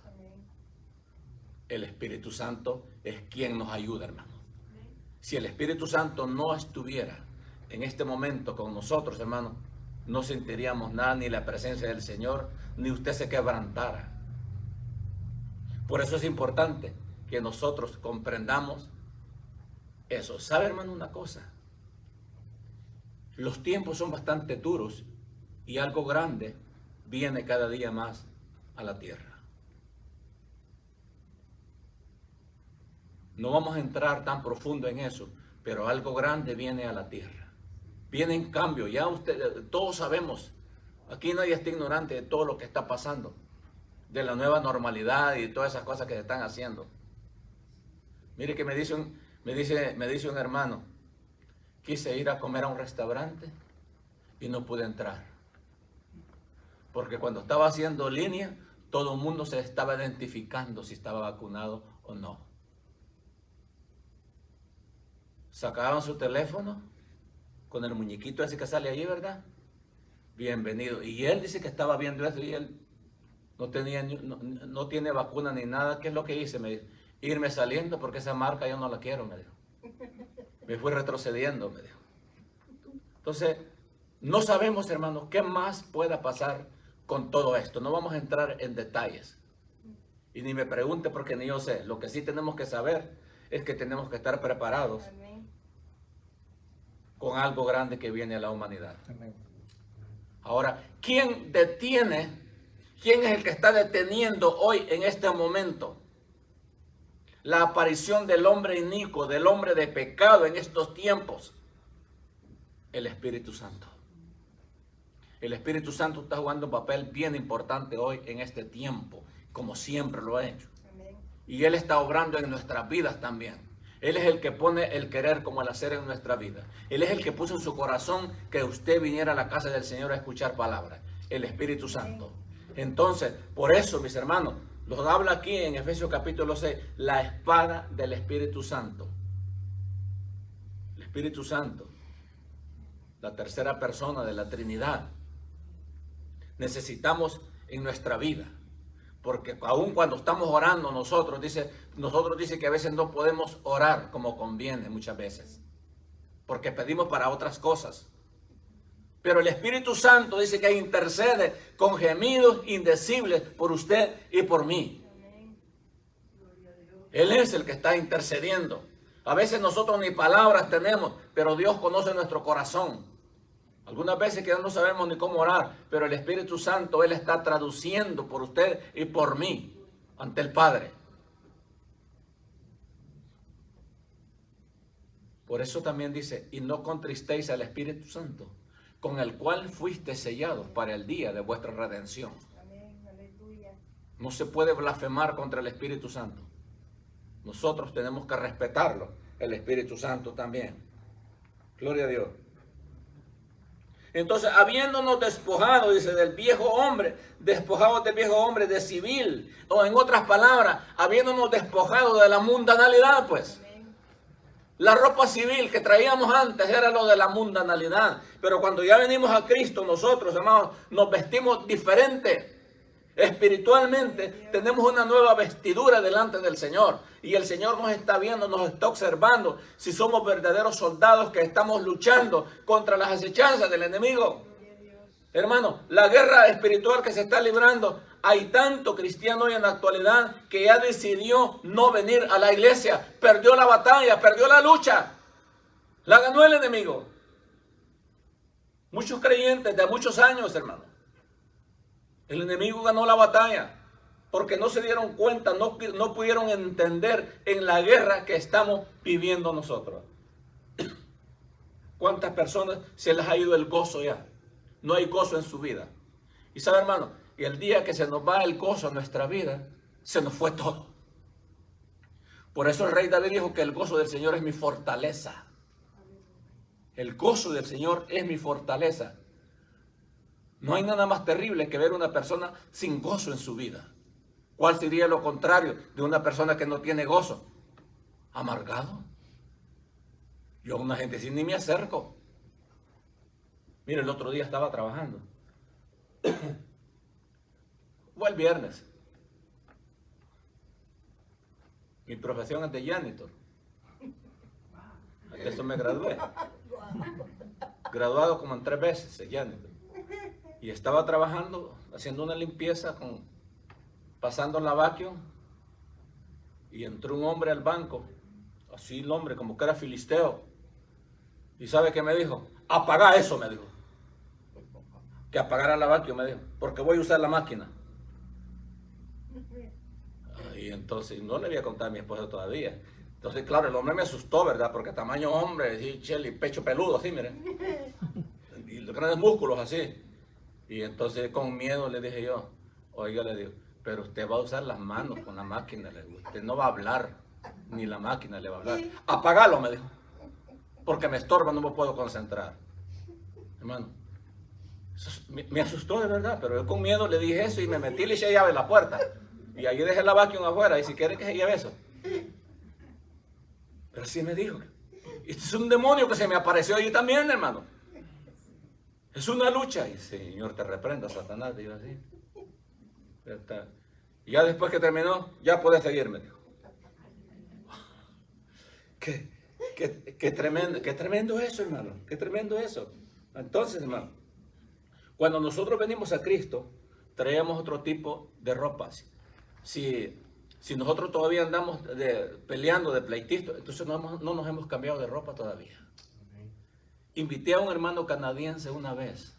El Espíritu Santo es quien nos ayuda, hermano. Si el Espíritu Santo no estuviera en este momento con nosotros, hermano, no sentiríamos nada, ni la presencia del Señor, ni usted se quebrantara. Por eso es importante que nosotros comprendamos eso. ¿Sabe, hermano, una cosa? Los tiempos son bastante duros y algo grande viene cada día más a la tierra. No vamos a entrar tan profundo en eso, pero algo grande viene a la tierra. Viene en cambio, ya todos sabemos, aquí nadie está ignorante de todo lo que está pasando, de la nueva normalidad y todas esas cosas que se están haciendo. Mire que me dice un hermano, quise ir a comer a un restaurante y no pude entrar. Porque cuando estaba haciendo línea, todo el mundo se estaba identificando si estaba vacunado o no. Sacaban su teléfono con el muñequito ese que sale ahí, ¿verdad? Bienvenido. Y él dice que estaba viendo eso y él no tiene vacuna ni nada. ¿Qué es lo que hice? Me dijo, irme saliendo porque esa marca yo no la quiero, me dijo. Me fui retrocediendo, me dijo. Entonces, no sabemos, hermanos, qué más pueda pasar con todo esto. No vamos a entrar en detalles. Y ni me pregunte porque ni yo sé. Lo que sí tenemos que saber es que tenemos que estar preparados con algo grande que viene a la humanidad. Ahora, ¿quién detiene? ¿Quién es el que está deteniendo hoy en este momento la aparición del hombre inicuo, del hombre de pecado en estos tiempos? El Espíritu Santo. El Espíritu Santo está jugando un papel bien importante hoy en este tiempo, como siempre lo ha hecho. Y Él está obrando en nuestras vidas también. Él es el que pone el querer como el hacer en nuestra vida. Él es el que puso en su corazón que usted viniera a la casa del Señor a escuchar palabras. El Espíritu Santo. Entonces, por eso, mis hermanos, nos habla aquí en Efesios capítulo 6, la espada del Espíritu Santo. El Espíritu Santo, la tercera persona de la Trinidad. Necesitamos en nuestra vida. Porque aun cuando estamos orando nosotros dice que a veces no podemos orar como conviene muchas veces. Porque pedimos para otras cosas. Pero el Espíritu Santo dice que intercede con gemidos indecibles por usted y por mí. Él es el que está intercediendo. A veces nosotros ni palabras tenemos, pero Dios conoce nuestro corazón. Algunas veces que no sabemos ni cómo orar, pero el Espíritu Santo, Él está traduciendo por usted y por mí ante el Padre. Por eso también dice, y no contristéis al Espíritu Santo, con el cual fuiste sellados para el día de vuestra redención. No se puede blasfemar contra el Espíritu Santo. Nosotros tenemos que respetarlo, el Espíritu Santo también. Gloria a Dios. Entonces, habiéndonos despojado, dice, del viejo hombre, despojados del viejo hombre de civil, o en otras palabras, habiéndonos despojado de la mundanalidad, pues. La ropa civil que traíamos antes era lo de la mundanalidad, pero cuando ya venimos a Cristo, nosotros, hermanos, nos vestimos diferente. Espiritualmente tenemos una nueva vestidura delante del Señor, y el Señor nos está viendo, nos está observando si somos verdaderos soldados que estamos luchando contra las acechanzas del enemigo. Hermano, la guerra espiritual que se está librando, hay tanto cristiano hoy en la actualidad que ya decidió no venir a la iglesia, perdió la batalla, perdió la lucha, la ganó el enemigo. Muchos creyentes de muchos años, hermano. El enemigo ganó la batalla porque no se dieron cuenta, no pudieron entender en la guerra que estamos viviendo nosotros. ¿Cuántas personas se les ha ido el gozo ya? No hay gozo en su vida. Y sabe, hermano, y el día que se nos va el gozo en nuestra vida, se nos fue todo. Por eso el rey David dijo que el gozo del Señor es mi fortaleza. El gozo del Señor es mi fortaleza. No hay nada más terrible que ver una persona sin gozo en su vida. ¿Cuál sería lo contrario de una persona que no tiene gozo? Amargado. Yo a una gente así ni me acerco. Mire, el otro día estaba trabajando. Fue el viernes. Mi profesión es de janitor. De eso me gradué. Graduado como en 3 veces de janitor. Y estaba trabajando, haciendo una limpieza, pasando la vacuum, y entró un hombre al banco, así el hombre, como que era filisteo. ¿Y sabe qué me dijo? Apaga eso, me dijo. Que apagara la vacuum, me dijo, porque voy a usar la máquina. Y entonces, no le voy a contar a mi esposa todavía. Entonces, claro, el hombre me asustó, ¿verdad? Porque tamaño hombre, así, chele, pecho peludo, así, miren. Y los grandes músculos, así. Y entonces con miedo le dije yo, oiga, le digo, pero usted va a usar las manos con la máquina, le digo, usted no va a hablar, ni la máquina le va a hablar. Apagalo, me dijo, porque me estorba, no me puedo concentrar. Hermano, me asustó de verdad, pero yo con miedo le dije eso y me metí y le eché llave a la puerta. Y ahí dejé la vacuum afuera, y si quiere que se lleve eso. Pero sí me dijo, este es un demonio que se me apareció allí también, hermano. Es una lucha. Y Señor, te reprenda, Satanás, digo así. Ya está. Y ya después que terminó, ya puedes seguirme, dijo. Qué tremendo eso, hermano. Qué tremendo eso. Entonces, hermano, cuando nosotros venimos a Cristo, traemos otro tipo de ropas. Si nosotros todavía andamos peleando de pleitito, entonces no nos hemos cambiado de ropa todavía. Invité a un hermano canadiense una vez,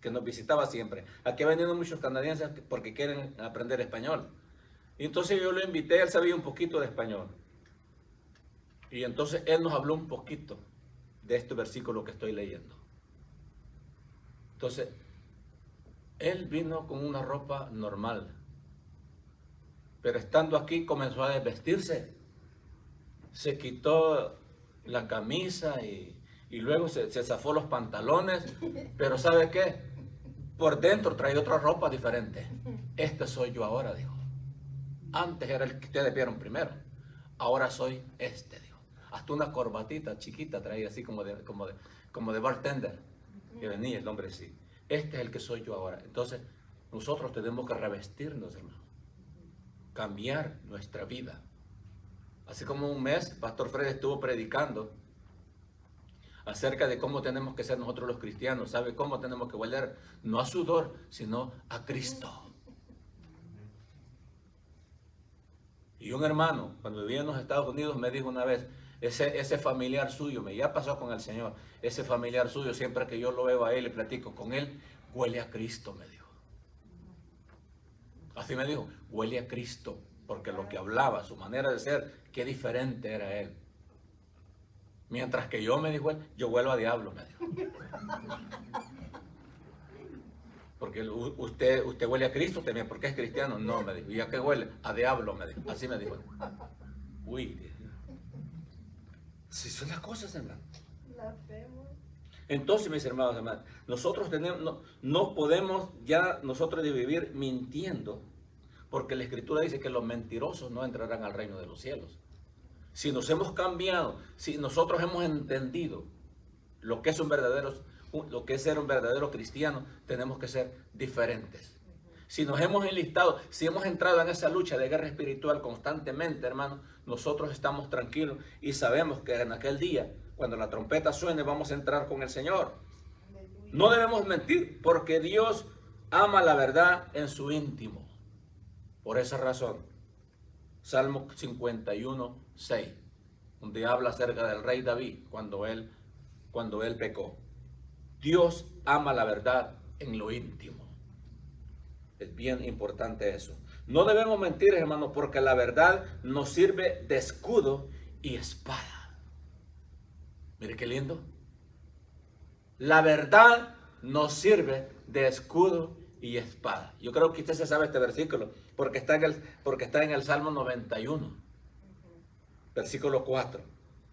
que nos visitaba siempre. Aquí han venido muchos canadienses porque quieren aprender español. Y entonces yo lo invité, él sabía un poquito de español. Y entonces él nos habló un poquito de este versículo que estoy leyendo. Entonces, él vino con una ropa normal. Pero estando aquí comenzó a desvestirse. Se quitó la camisa y luego se zafó los pantalones. Pero ¿sabe qué? Por dentro traía otra ropa diferente. Este soy yo ahora, dijo. Antes era el que ustedes vieron primero. Ahora soy este, dijo. Hasta una corbatita chiquita traía así como de bartender. Que venía el hombre así. Este es el que soy yo ahora. Entonces, nosotros tenemos que revestirnos, hermano. Cambiar nuestra vida. Así como un mes, Pastor Fred estuvo predicando acerca de cómo tenemos que ser nosotros los cristianos. ¿Sabe cómo tenemos que volver? No a sudor, sino a Cristo. Y un hermano, cuando vivía en los Estados Unidos, me dijo una vez, ese familiar suyo, me ya pasó con el Señor, ese familiar suyo, siempre que yo lo veo a él y platico con él, huele a Cristo, me dijo. Así me dijo, huele a Cristo, porque lo que hablaba, su manera de ser, qué diferente era él. Mientras que yo, me dijo él, yo huelo a diablo, me dijo. Porque usted huele a Cristo también, porque es cristiano. No, me dijo. ¿Y a qué huele? A diablo, me dijo. Así me dijo. Uy. Si son las cosas, hermano. Entonces, mis hermanos, hermanos, nosotros no podemos ya nosotros de vivir mintiendo, porque la Escritura dice que los mentirosos no entrarán al reino de los cielos. Si nos hemos cambiado, si nosotros hemos entendido lo que es ser un verdadero cristiano, tenemos que ser diferentes. Si nos hemos enlistado, si hemos entrado en esa lucha de guerra espiritual constantemente, hermano, nosotros estamos tranquilos y sabemos que en aquel día, cuando la trompeta suene, vamos a entrar con el Señor. No debemos mentir, porque Dios ama la verdad en su íntimo. Por esa razón, Salmo 51, 6, donde habla acerca del rey David cuando él pecó. Dios ama la verdad en lo íntimo. Es bien importante eso. No debemos mentir, hermanos, porque la verdad nos sirve de escudo y espada. Mire qué lindo. La verdad nos sirve de escudo y espada. Yo creo que usted se sabe este versículo, porque está en el Salmo 91, versículo 4.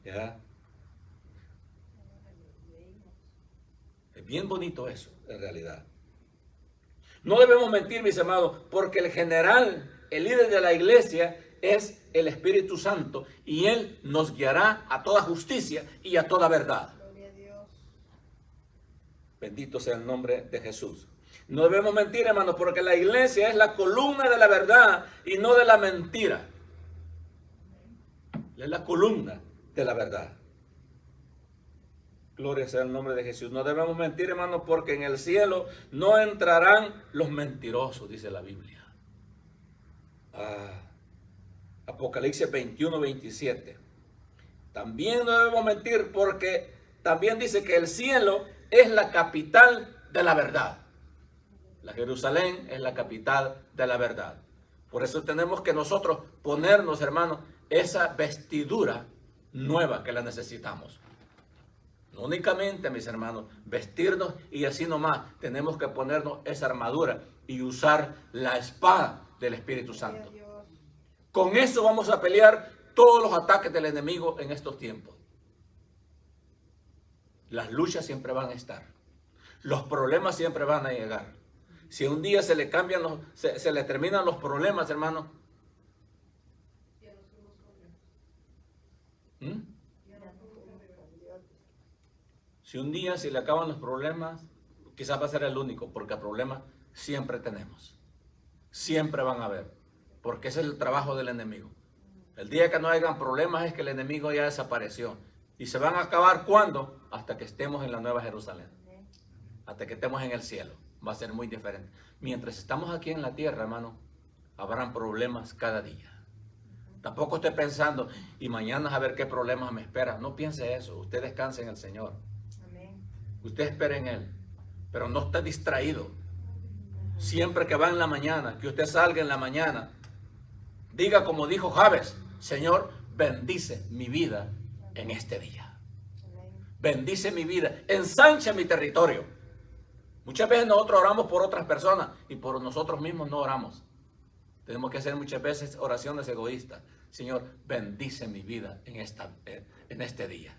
¿Ya? Es bien bonito eso, en realidad. No debemos mentir, mis amados, porque el general, el líder de la iglesia, es el Espíritu Santo, y Él nos guiará a toda justicia y a toda verdad. Gloria a Dios. Bendito sea el nombre de Jesús. No debemos mentir, hermanos, porque la iglesia es la columna de la verdad y no de la mentira. Es la columna de la verdad. Gloria sea el nombre de Jesús. No debemos mentir, hermanos, porque en el cielo no entrarán los mentirosos, dice la Biblia. Apocalipsis 21, 27. También no debemos mentir porque también dice que el cielo es la capital de la verdad. La Jerusalén es la capital de la verdad. Por eso tenemos que nosotros ponernos, hermanos, esa vestidura nueva que la necesitamos. No únicamente, mis hermanos, vestirnos y así nomás. Tenemos que ponernos esa armadura y usar la espada del Espíritu Santo. Con eso vamos a pelear todos los ataques del enemigo en estos tiempos. Las luchas siempre van a estar. Los problemas siempre van a llegar. Si un día se le cambian se le terminan los problemas, hermano. Si un día se le acaban los problemas, quizás va a ser el único, porque problemas siempre tenemos. Siempre van a haber, porque ese es el trabajo del enemigo. El día que no hayan problemas es que el enemigo ya desapareció. ¿Y se van a acabar cuándo? Hasta que estemos en la Nueva Jerusalén. Hasta que estemos en el cielo. Va a ser muy diferente. Mientras estamos aquí en la tierra, hermano, habrán problemas cada día. Tampoco esté pensando, y mañana a ver qué problemas me esperan. No piense eso. Usted descanse en el Señor. Usted espere en Él, pero no esté distraído. Siempre que va en la mañana, que usted salga en la mañana, diga como dijo Jabes: Señor, bendice mi vida en este día. Bendice mi vida, ensancha mi territorio. Muchas veces nosotros oramos por otras personas y por nosotros mismos no oramos. Tenemos que hacer muchas veces oraciones egoístas. Señor, bendice mi vida en este día.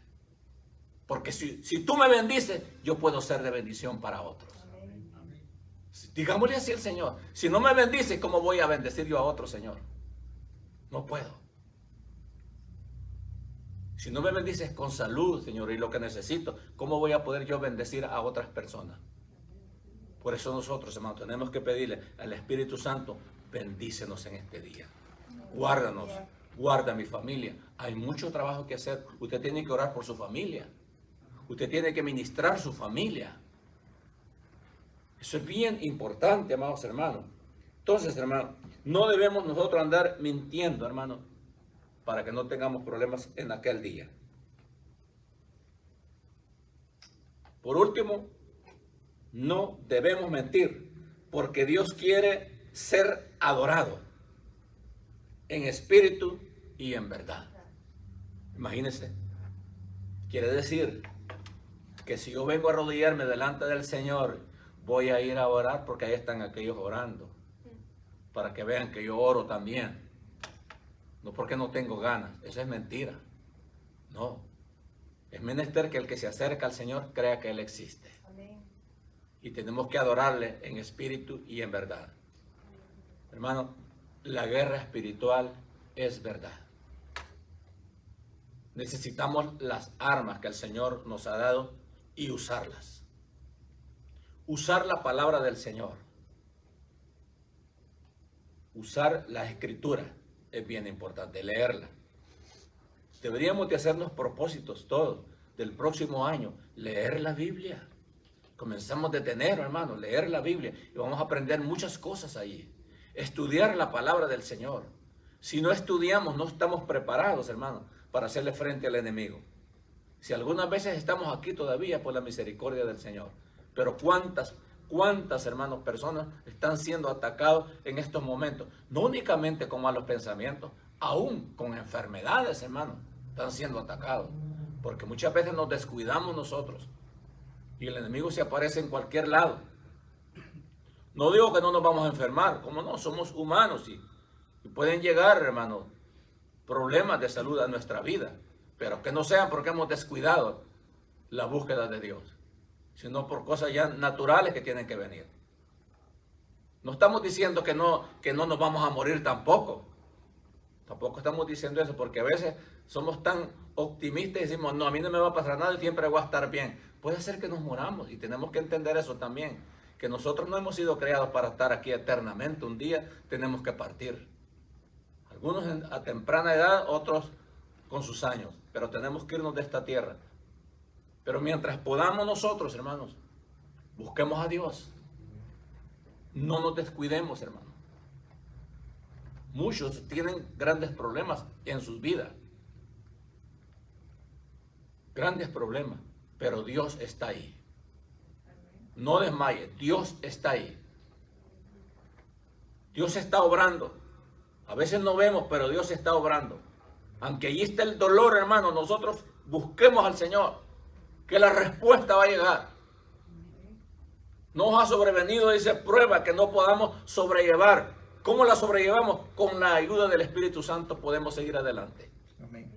Porque si tú me bendices, yo puedo ser de bendición para otros. Digámosle así al Señor: si no me bendices, ¿cómo voy a bendecir yo a otro, Señor? No puedo. Si no me bendices con salud, Señor, y lo que necesito, ¿cómo voy a poder yo bendecir a otras personas? Por eso nosotros, hermanos, tenemos que pedirle al Espíritu Santo: bendícenos en este día. Guárdanos, guarda mi familia. Hay mucho trabajo que hacer. Usted tiene que orar por su familia. Usted tiene que ministrar su familia. Eso es bien importante, amados hermanos. Entonces, hermano, no debemos nosotros andar mintiendo, hermano, para que no tengamos problemas en aquel día. Por último, no debemos mentir, porque Dios quiere ser adorado en espíritu y en verdad. Imagínense, quiere decir que si yo vengo a arrodillarme delante del Señor, voy a ir a orar porque ahí están aquellos orando, para que vean que yo oro también. No porque no tengo ganas, eso es mentira. No, es menester que el que se acerca al Señor crea que Él existe. Amén. Y tenemos que adorarle en espíritu y en verdad. Hermano, la guerra espiritual es verdad. Necesitamos las armas que el Señor nos ha dado y usarlas. Usar la palabra del Señor. Usar la Escritura es bien importante, leerla. Deberíamos de hacernos propósitos todos del próximo año, leer la Biblia. Comenzamos de enero, hermano, leer la Biblia y vamos a aprender muchas cosas allí. Estudiar la palabra del Señor. Si no estudiamos, no estamos preparados, hermano, para hacerle frente al enemigo. Si algunas veces estamos aquí todavía por la misericordia del Señor, pero cuántas, hermanos, personas están siendo atacados en estos momentos, no únicamente con malos pensamientos, aún con enfermedades, hermano, están siendo atacados, porque muchas veces nos descuidamos nosotros y el enemigo se aparece en cualquier lado. No digo que no nos vamos a enfermar, como no, somos humanos y pueden llegar, hermano, problemas de salud a nuestra vida, pero que no sean porque hemos descuidado la búsqueda de Dios, sino por cosas ya naturales que tienen que venir. No estamos diciendo que no nos vamos a morir tampoco. Tampoco estamos diciendo eso, porque a veces somos tan optimistas y decimos, no, a mí no me va a pasar nada y siempre voy a estar bien. Puede ser que nos moramos y tenemos que entender eso también, que nosotros no hemos sido creados para estar aquí eternamente. Un día tenemos que partir. Algunos a temprana edad, otros con sus años, pero tenemos que irnos de esta tierra. Pero mientras podamos nosotros, hermanos, busquemos a Dios. No nos descuidemos, hermanos. Muchos tienen grandes problemas en sus vidas. Grandes problemas, pero Dios está ahí. No desmaye, Dios está ahí. Dios está obrando. A veces no vemos, pero Dios está obrando. Aunque allí está el dolor, hermano, nosotros busquemos al Señor, que la respuesta va a llegar. Nos ha sobrevenido esa prueba que no podamos sobrellevar. ¿Cómo la sobrellevamos? Con la ayuda del Espíritu Santo podemos seguir adelante. Amén.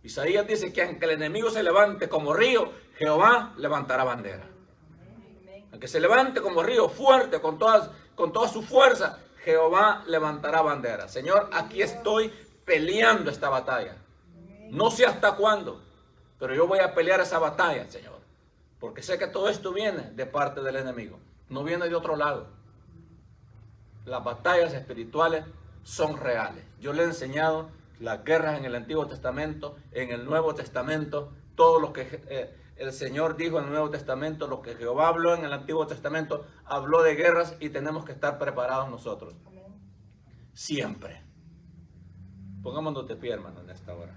Isaías dice que aunque el enemigo se levante como río, Jehová levantará bandera. Amén. Aunque se levante como río fuerte, con toda su fuerza, Jehová levantará bandera. Señor, aquí estoy peleando esta batalla. No sé hasta cuándo, pero yo voy a pelear esa batalla, Señor. Porque sé que todo esto viene de parte del enemigo. No viene de otro lado. Las batallas espirituales son reales. Yo le he enseñado las guerras en el Antiguo Testamento, en el Nuevo Testamento, todo lo que el Señor dijo en el Nuevo Testamento, lo que Jehová habló en el Antiguo Testamento, habló de guerras y tenemos que estar preparados nosotros. Siempre. Pongámonos de pie, hermano, en esta hora.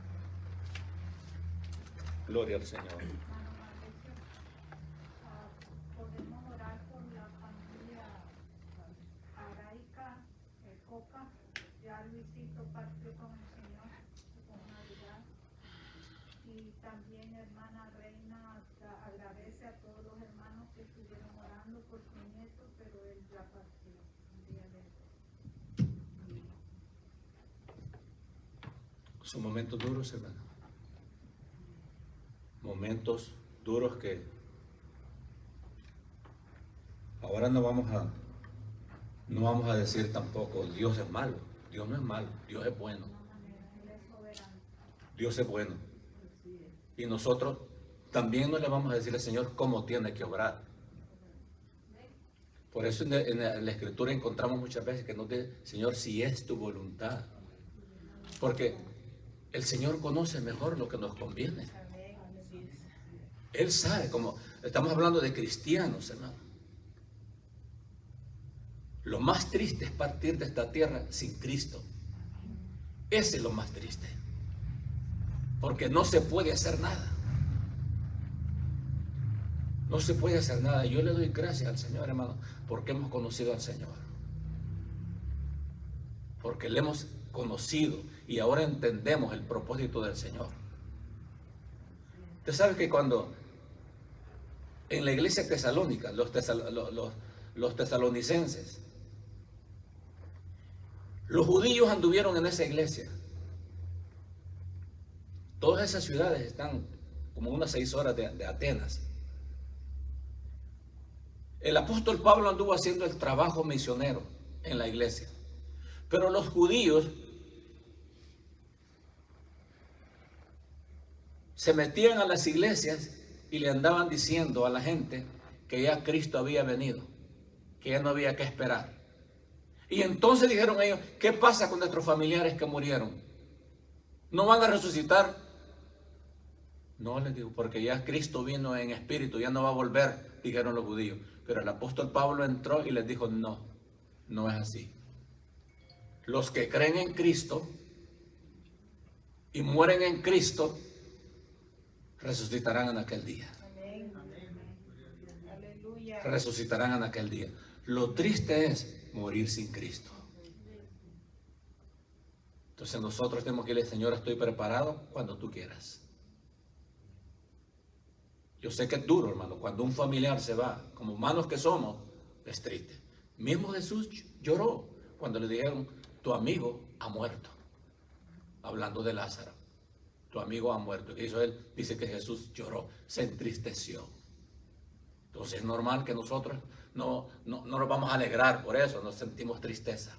Gloria al Señor. Podemos orar por la familia Araica, Coca. Ya Luisito partió con el Señor con Navidad. Y también hermana Reina agradece a todos los hermanos que estuvieron orando por su nieto, pero él ya partió un día de hoy. Son momentos duros, hermano. Momentos duros que ahora no vamos a decir tampoco Dios es malo. Dios no es malo, Dios es bueno. Dios es bueno. Y nosotros también no le vamos a decir al Señor cómo tiene que obrar. Por eso en la Escritura encontramos muchas veces que nos dice, Señor, si es tu voluntad. Porque el Señor conoce mejor lo que nos conviene. Él sabe, como estamos hablando de cristianos, hermano. Lo más triste es partir de esta tierra sin Cristo. Ese es lo más triste. Porque no se puede hacer nada. No se puede hacer nada. Yo le doy gracias al Señor, hermano, porque hemos conocido al Señor. Porque le hemos conocido y ahora entendemos el propósito del Señor. Usted sabe que cuando en la iglesia tesalónica, los tesalonicenses, los judíos anduvieron en esa iglesia. Todas esas ciudades están como unas 6 horas de Atenas. El apóstol Pablo anduvo haciendo el trabajo misionero en la iglesia. Pero los judíos se metían a las iglesias y le andaban diciendo a la gente que ya Cristo había venido, que ya no había que esperar. Y entonces dijeron ellos, ¿qué pasa con nuestros familiares que murieron? ¿No van a resucitar? No, les digo, porque ya Cristo vino en espíritu, ya no va a volver, dijeron los judíos. Pero el apóstol Pablo entró y les dijo, no, no es así. Los que creen en Cristo y mueren en Cristo, resucitarán en aquel día. Amén. Aleluya. Resucitarán en aquel día. Lo triste es morir sin Cristo. Entonces nosotros tenemos que decirle, Señor, estoy preparado cuando tú quieras. Yo sé que es duro, hermano, cuando un familiar se va, como humanos que somos, es triste. Mismo Jesús lloró cuando le dijeron, tu amigo ha muerto. Hablando de Lázaro, tu amigo ha muerto. ¿Qué hizo él? Dice que Jesús lloró, se entristeció. Entonces es normal que nosotros no nos vamos a alegrar por eso, nos sentimos tristeza.